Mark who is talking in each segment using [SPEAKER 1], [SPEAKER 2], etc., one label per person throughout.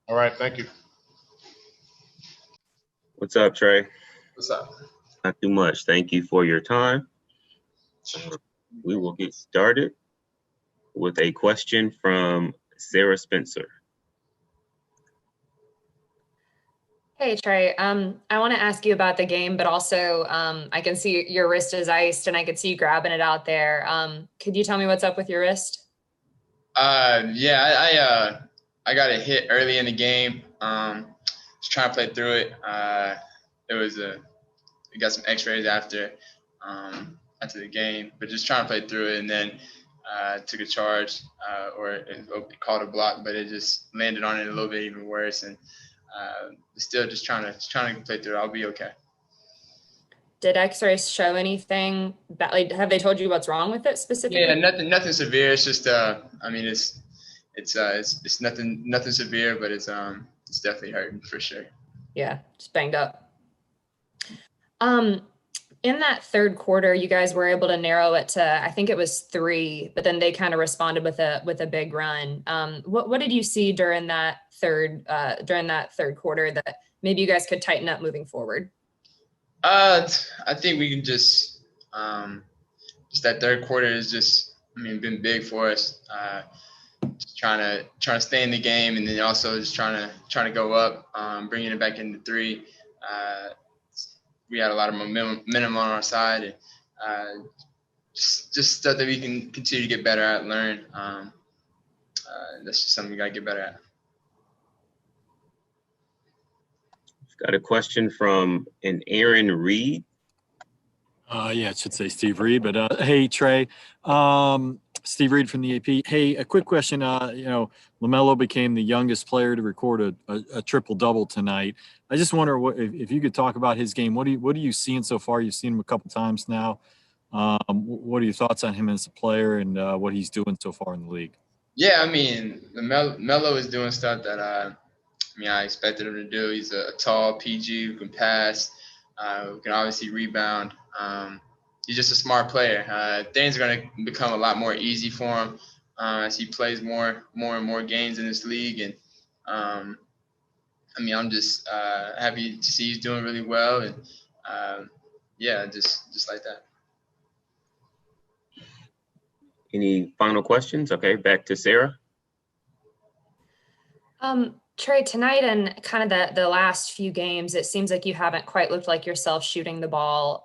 [SPEAKER 1] All right, thank you.
[SPEAKER 2] What's up, Trae?
[SPEAKER 3] What's up?
[SPEAKER 2] Not too much. Thank you for your time. We will get started with a question from Sarah Spencer.
[SPEAKER 4] Hey Trae, I want to ask you about the game, but also I can see your wrist is iced and I could see you grabbing it out there. Could you tell me what's up with your wrist?
[SPEAKER 3] Yeah, I got a hit early in the game. Just trying to play through it. We got some X-rays after the game, but just trying to play through it, and then took a charge or it called a block, but it just landed on it a little bit even worse, and still just trying to play through it. I'll be okay.
[SPEAKER 4] Did X-rays show anything? Like, have they told you what's wrong with it specifically?
[SPEAKER 3] Yeah, nothing severe. It's just it's nothing severe, but it's definitely hurting for sure.
[SPEAKER 4] Yeah, just banged up. In that third quarter, you guys were able to narrow it to, I think it was 3, but then they kind of responded with a big run. What did you see during that third quarter that maybe you guys could tighten up moving forward?
[SPEAKER 3] I think we can just that third quarter is been big for us. Just trying to stay in the game, and then also just trying to go up, bringing it back into 3. We had a lot of momentum on our side, and just stuff that we can continue to get better at, learn. That's just something we gotta get better at.
[SPEAKER 2] Got a question from an Aaron Reed.
[SPEAKER 5] Yeah, it should say Steve Reed, but hey, Trae, Steve Reed from the AP. Hey, a quick question. LaMelo became the youngest player to record a triple-double tonight. I just wonder if you could talk about his game. What are you seeing so far? You've seen him a couple times now. What are your thoughts on him as a player and what he's doing so far in the league?
[SPEAKER 3] Yeah, LaMelo is doing stuff that I expected him to do. He's a tall PG who can pass, who can obviously rebound. He's just a smart player. Things are going to become a lot more easy for him as he plays more and more games in this league. And I'm just happy to see he's doing really well. And just like that.
[SPEAKER 2] Any final questions? Okay, back to Sarah.
[SPEAKER 4] Trae, tonight and kind of the last few games, it seems like you haven't quite looked like yourself shooting the ball.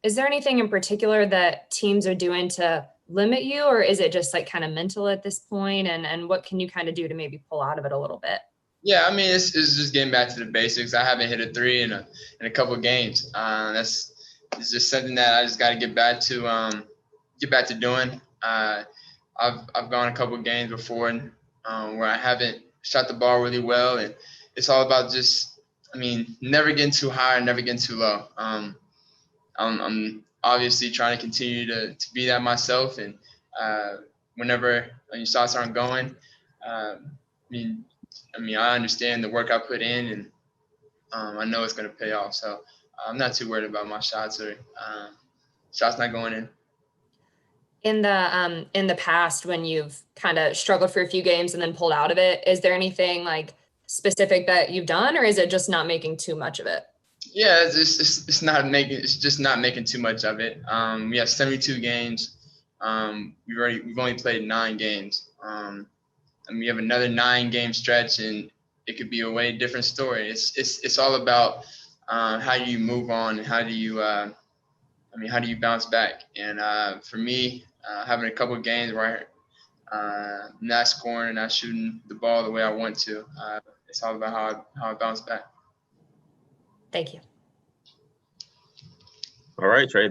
[SPEAKER 4] Is there anything in particular that teams are doing to limit you, or is it just like kind of mental at this point? And what can you kind of do to maybe pull out of it a little bit?
[SPEAKER 3] Yeah, it's just getting back to the basics. I haven't hit a 3 in a couple of games. It's just something that I just got to get back to doing. I've gone a couple of games before where I haven't shot the ball really well, and it's all about just never getting too high and never getting too low. I'm obviously trying to continue to be that myself, and whenever your shots aren't going, I understand the work I put in, and I know it's going to pay off. So I'm not too worried about my shots or shots not going in.
[SPEAKER 4] In the past, when you've kind of struggled for a few games and then pulled out of it, is there anything like specific that you've done, or is it just not making too much of it?
[SPEAKER 3] Yeah, it's just not making too much of it. We have 72 games. We've only played 9 games. And we have another 9-game stretch, and it could be a way different story. It's all about how you move on and how do you bounce back. And for me, having a couple of games where I'm not scoring and not shooting the ball the way I want to, it's all about how I bounce back.
[SPEAKER 4] Thank you.
[SPEAKER 2] All right, Trae.